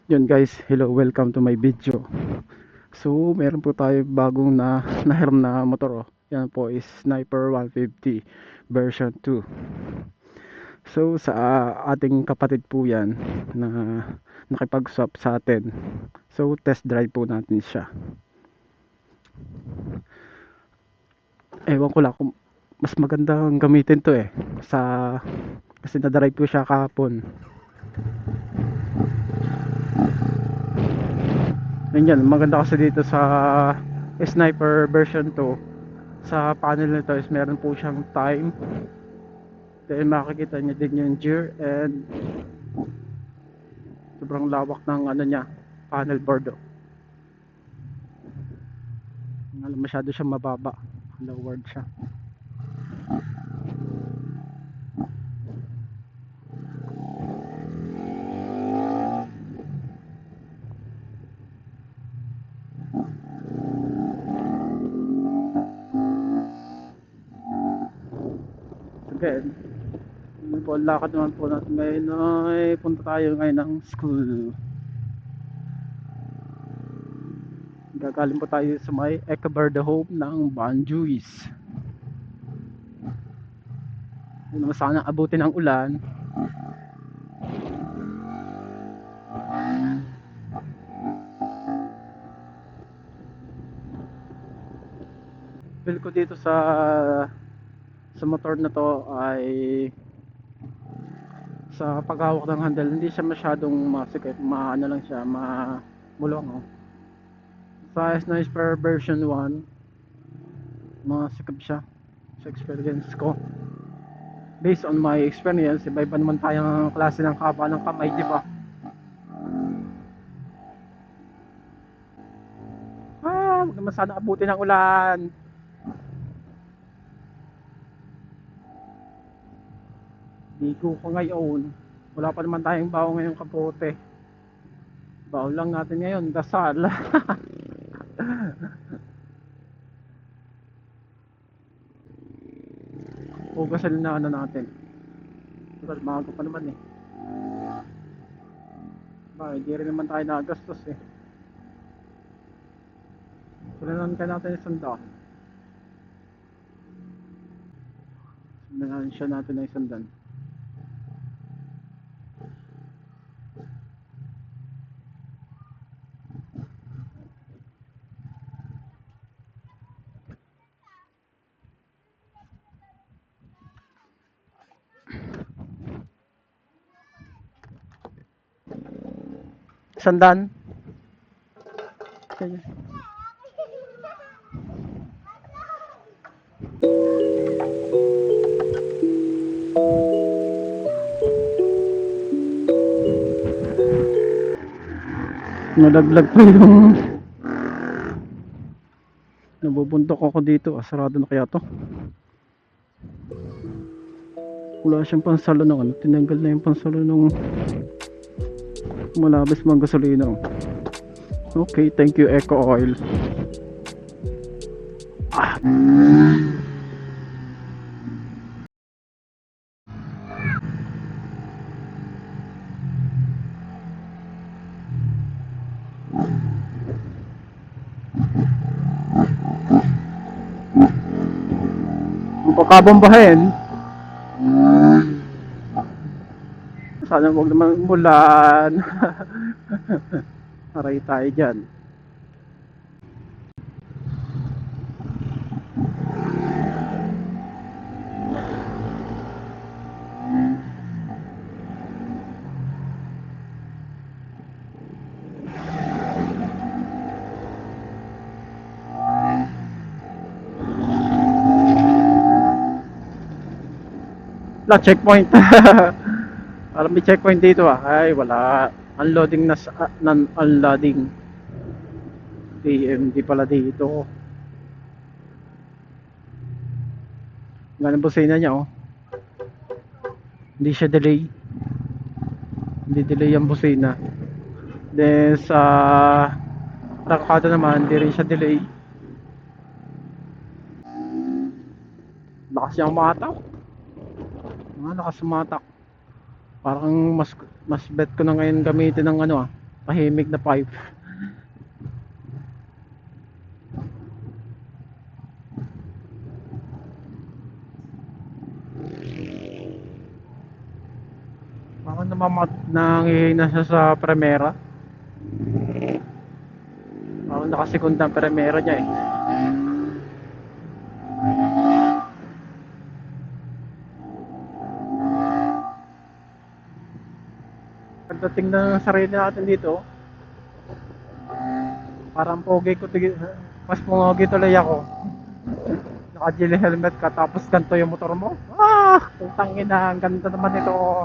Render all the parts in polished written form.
Yun guys, hello, welcome to my video. So, meron po tayo bagong nahiram na motor. Oh. Yan po is Sniper 150 version 2. So, sa ating kapatid po yan na nakipag-swap sa atin. So, test drive po natin siya. Ewan ko lang kung mas magandang gamitin to sa kasi na-drive ko siya kahapon. Yan, maganda kasi dito sa Sniper version 2. Sa panel nito is meron po siyang time. Then makikita niyo din yung gear and sobrang lawak ng ano niya, panel board. Oh. Masyado siyang mababa. Lowered siya. Again, yun po, lakad naman po natin ngayon ay punta tayo ngayon ng school. Gagaling po tayo sa may Ecoverde Home ng Banjuis. Hindi naman sana abutin ang ulan. Feel ko dito sa motor na to ay sa paghawak ng handle hindi siya masyadong masikip, maano lang siya, mulong. Oh. Sa Sniper version 1 masikip siya sa experience ko. Based on my experience, iba-iba naman tayong klase ng haba ng kamay, di ba? Huwag naman sana abutin ng ulan. Ligo ko ngayon. Wala pa naman tayong baho ngayong kapote. Baho lang natin ngayon, dasal. Hugasan na ano natin. Total, maaga pa naman eh. Hindi rin naman tayo nagastos eh. Sunanan ka natin isang daan. Sunanan siya natin ng isang daan. Isang daan. Sige. Nalaglag pa yung nabubuntok ako dito. Sarado na kaya to. Wala siyang pansalo ng ano. Tinanggal na yung pansalo ng malabis mga gasolina. Okay, thank you Eco Oil. Ah. Pagkabombahin. Sana wag naman umulan. Aray tayo dyan. La checkpoint. Alam may checkpoint dito ah. Ay wala. Unloading na non-unloading. DMD pala dito. Ganun busina niya oh. Hindi siya delay. Hindi delay ang busina. Then sa Rakado naman, hindi rin siya delay. Lakas niyang umatak. Lakas umatak. Parang mas bet ko na ngayon gamitin ng ano ah. tahimik na pipe. Baka nangihina siya sa Primera. Baka nakasekundang Primera niya eh. Pagdating ng sarili natin dito, parang pogi ko, mas pogi tuloy ako. Naka-gel helmet ka tapos ganito yung motor mo. Ah! Putang ina, ang ganda naman ito.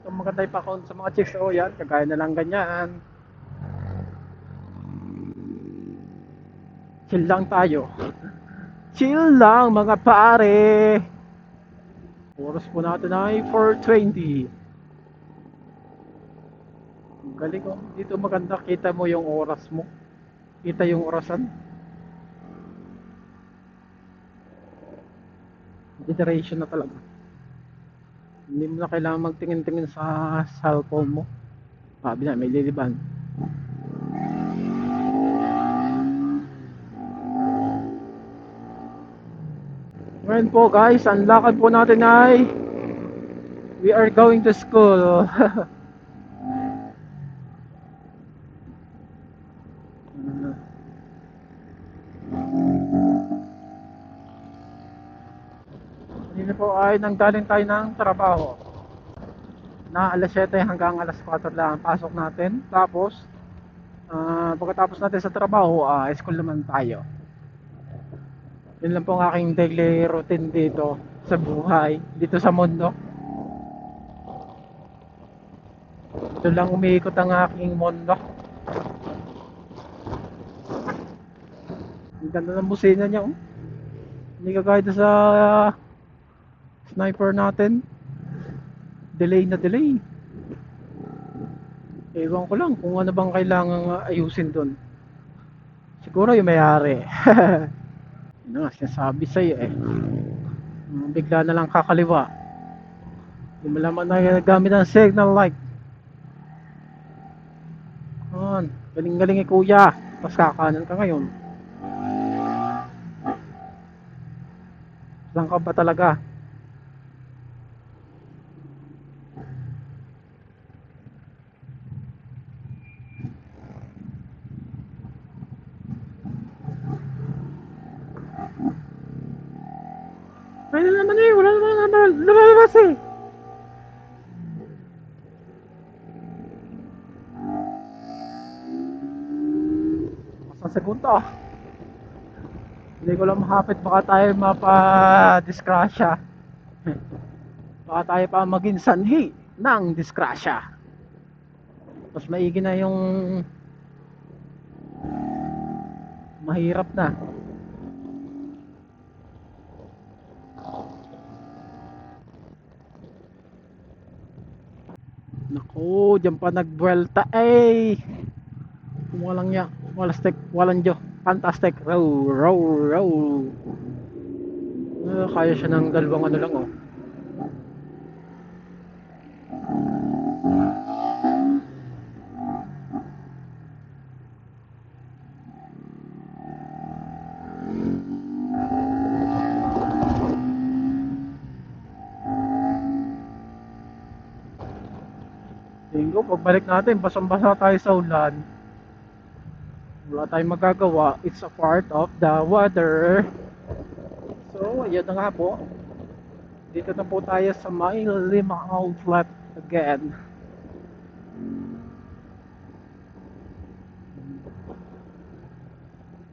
Ito maganda yung pakon sa mga chicks. Oh yan, kagaya na lang ganyan. Chill lang tayo. Chill lang mga pare. Oras po natin ay 4:20. Galing ko. Dito maganda. Kita mo yung oras mo. Kita yung orasan. Generation na talaga. Hindi mo na kailangan magtingin-tingin sa cellphone mo. Sabi na, may liliban. Ngayon po guys, ang lakad po natin ay we are going to school. Kanina po ay nanggaling tayo ng trabaho. Na alas 7 hanggang alas 4 lang ang pasok natin. Tapos, pagkatapos natin sa trabaho, school naman tayo. Yun lang po ang aking daily routine dito sa buhay, dito sa mundo. Ito lang umiikot ang aking mundo. Ang ganda ng busina niya, oh. Hindi kagaya sa sniper natin. Delay na delay. Ewan ko lang kung ano bang kailangan ayusin dun. Siguro yung may-ari. Yun nga, sinasabi sa'yo eh. Bigla na lang kakaliwa. Hindi mo naman nagagamit ng signal light. Galing-galing eh kuya. Tapos kakanan ka ngayon. Saan ka ba talaga? Ay na naman eh. Wala naman lumalabas eh. Masang segundo. Hindi ko lang mahapit. Baka tayo mapa-disgrasya. Baka tayo pa maging sanhi ng disgrasya. Mas maigi na yung mahirap na. Naku, dyan pa nagbuelta eh. Kung walang ya, walang stick, walang jo. Fantastic. Row, row, row. Kaya siya ng dalawang ano lang oh. Tingko, pagbalik natin, basang-basa tayo sa ulan. Wala tayong magagawa. It's a part of the weather. So, ayan na nga po. Dito na po tayo sa may Lima outlet again.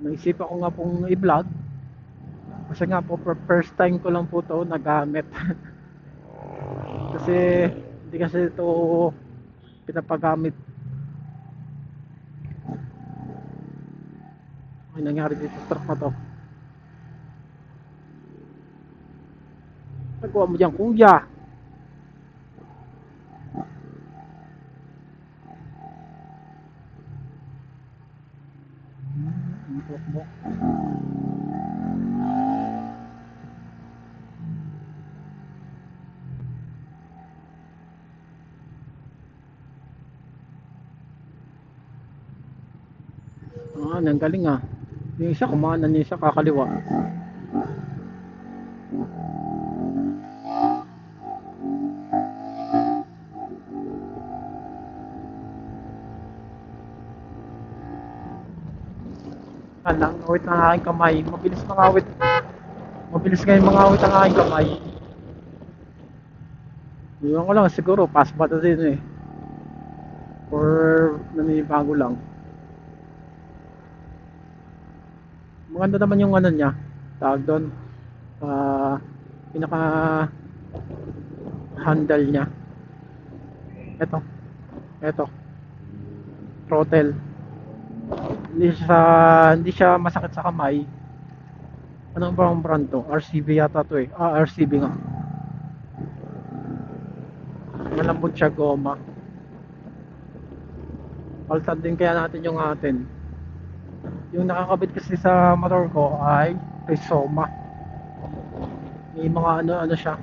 Naisip ako nga pong i-vlog. Kasi nga po, first time ko lang po to nagamit. Kasi, hindi kasi ito pinapagamit. May nangyari dito sa truck na to. Nagawa mo dyan, kuya. Ang truck mo. Ang galing ah. Yung isa kumanan, yung isa kakaliwa. Lang, awit ng aking kamay. Mabilis mangawit. Mabilis ngayon mangawit ang aking kamay. Iwan ko lang, siguro pass ba ito din eh. Or nanibago lang. Maganda naman yung ano niya. Tawag doon. Pinaka handle niya. Ito. Ito. Throttle. Hindi siya masakit sa kamay. Anong bang brand to? RCB yata to eh. RCB nga. Malambot siya goma. Paltan din kaya natin yung atin. Yung nakakabit kasi sa motor ko ay Rizoma. May mga ano siya.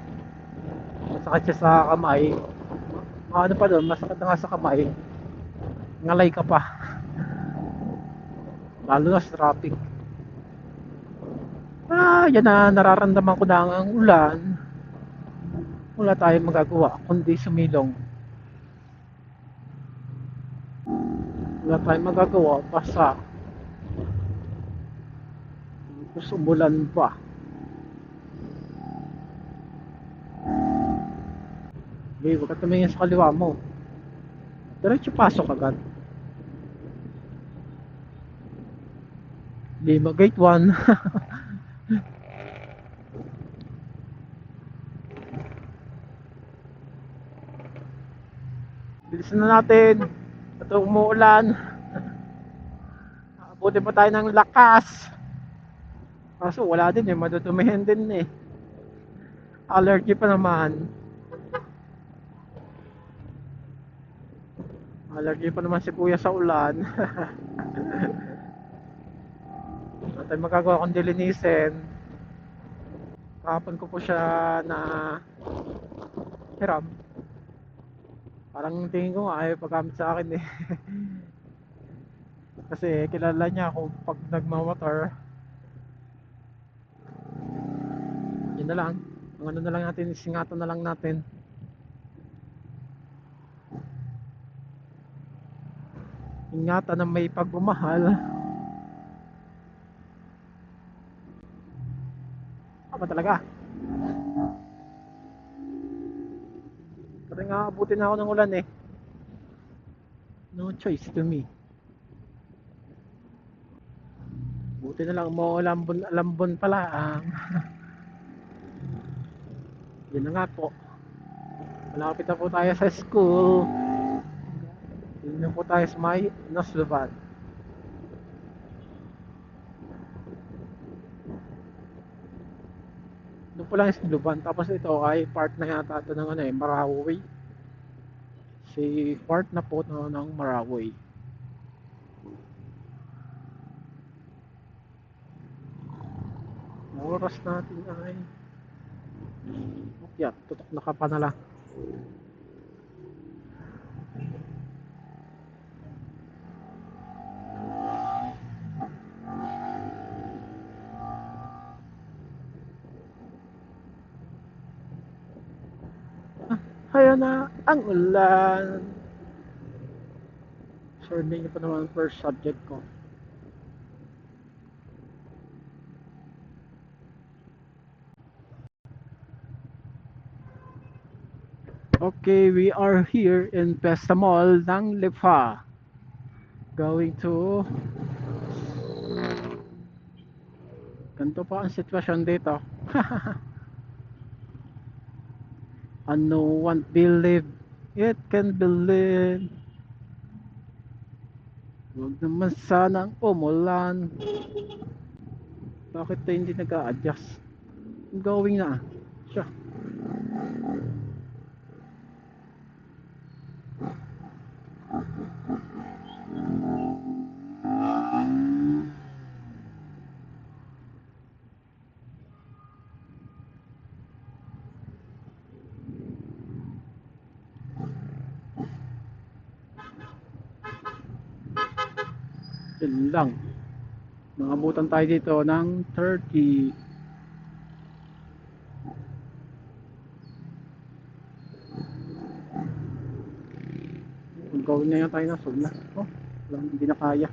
Masakit siya sa kamay. Mga ano pa doon, masakit na nga sa kamay. Ngalay ka pa. Lalo na sa traffic. Yan na, nararamdaman ko na ang ulan. Wala tayong magagawa kundi sumilong. Wala tayong magagawa, basta tapos umulan pa. Okay, huwag ka tumingin sa kaliwa mo. Diretso pasok agad. Lima gate 1. Bilisan na natin. Ito umuulan. Abutin pa tayo ng lakas. Kaso wala din eh, madudumihin din eh. Allergy pa naman. Allergy pa naman si kuya sa ulan. At ay magagawa kong dilinisin. Kahapon ko po siya na hiram. Parang tingin ko nga ayaw paggamit sa akin eh. Kasi kilala niya ako pag nagmamotor. Yun na lang. Ang ano na lang natin, singatan na lang natin. Ingatan na may pagmamahal. Apa talaga? Kasi nga abutin na ako ng ulan eh. No choice to me. Buti na lang mo lambon pala Yun na nga po. Malapit na po tayo sa school. Yun na po tayo sa may Nasluban. Doon po lang yung Nasluban. Tapos ito ay part na yata ito ng ano eh, Marawi. Si part na po no, ng Marawi. Oras natin ay tutok na ka pa na lang. Ayan na ang ulan. Survey niyo pa naman first subject ko. Okay, we are here in Pesta Mall ng Lipa. Going to... Ganito pa ang sitwasyon dito. And no one believe it can believe. Huwag naman sanang umulan. Bakit tayo hindi nag-a-adjust? Going na. Siya. Yun lang. Nangabutan tayo dito ng 30. Gawin na yan tayo na sold na. Oh, hindi na kaya.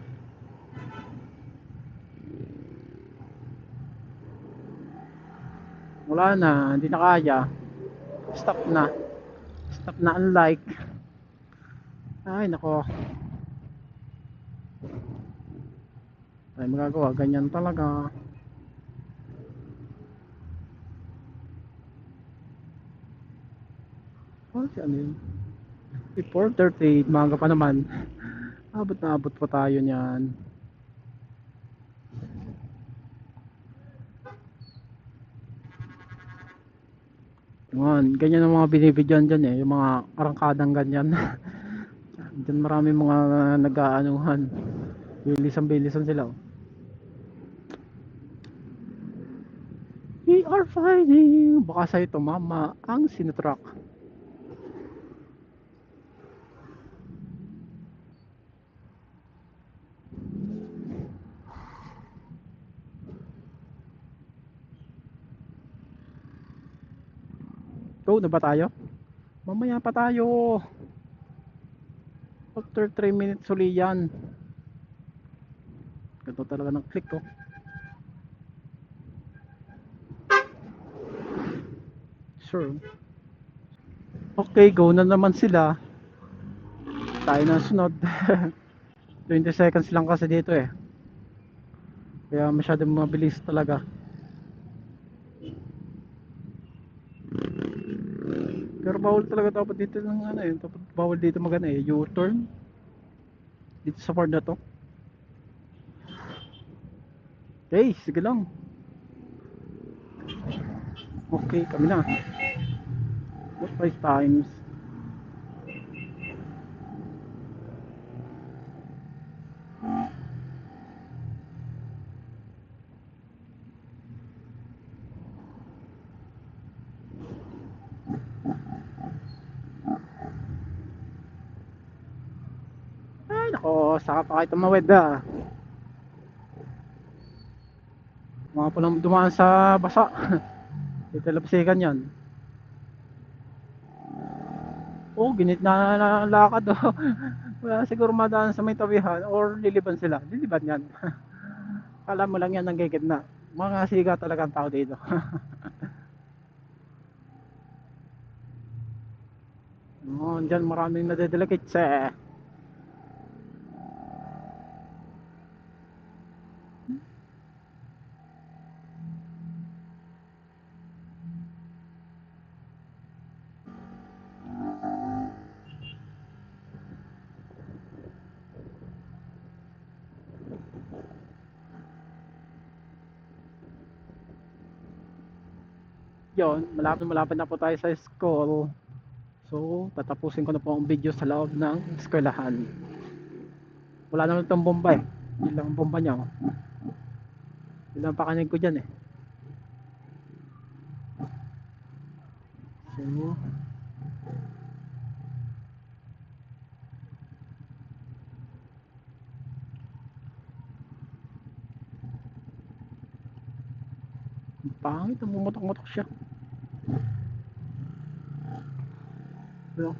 Wala na, hindi na kaya. Stop na. Stop na unlike. Ay, nako. Ay, magagawa. Ganyan talaga. Oh, si ano yun? 4:30, maaga pa naman. Abot na abot pa tayo niyan. Yan, ganyan ang mga binibidyan dyan eh, yung mga arangkadang ganyan. Dyan marami mga nag-aanuhan. Bilisan-bilisan sila. Oh. We are fighting! Baka sa'yo tumama ang sinutruck. Go na ba tayo? Mamaya pa tayo. After 3 minutes uli yan. Ganito talaga ng click ko. Sure. Okay, go na naman sila. Tayo na sunod. 20 seconds lang kasi dito eh. Kaya masyadong mabilis talaga. Pero bawal talaga dapat dito ng ano eh. Dapat bawal dito magana eh. U-turn. Dito sa part na to. Okay, sige lang. Okay, kami na. What 5 times? Ay, nako. Saka pa kayo tumawid ah. Mga palang dumaan sa basa. Dito lapsikan yan. Oh, ginit na lakad oh. Wala siguro madaan sa may tawihan or liliban sila. Liliban yan. Kala mo lang yan ang gigitna. Mga siga talaga ang tao dito. Oh, dyan maraming nadedelicates eh. Yon, malapit na po tayo sa school. So, tatapusin ko na po ang video sa loob ng eskwelahan. Wala naman itong bomba eh. Yun lang ang bomba niya oh. Yun lang pakanig ko dyan eh. So, pangit, umumotok-motok siya. Ano?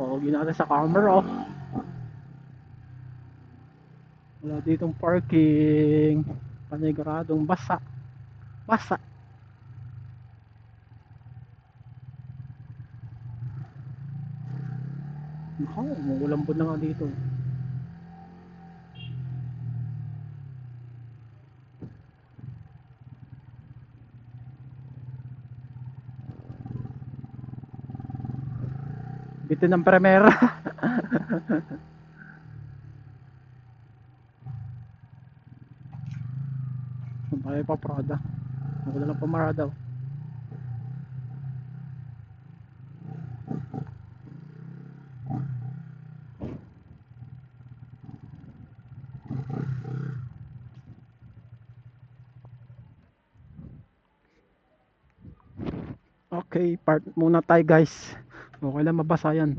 Oh, ginala sa camera oh. Wala ditong parking. Paniguradong basa. Basa. Nako, mangulambod na nga dito. Bitin ng premera. Tayo pa Prada. Wala lang pamara daw. Okay, part muna tayo guys. Okay lang mabasa yan.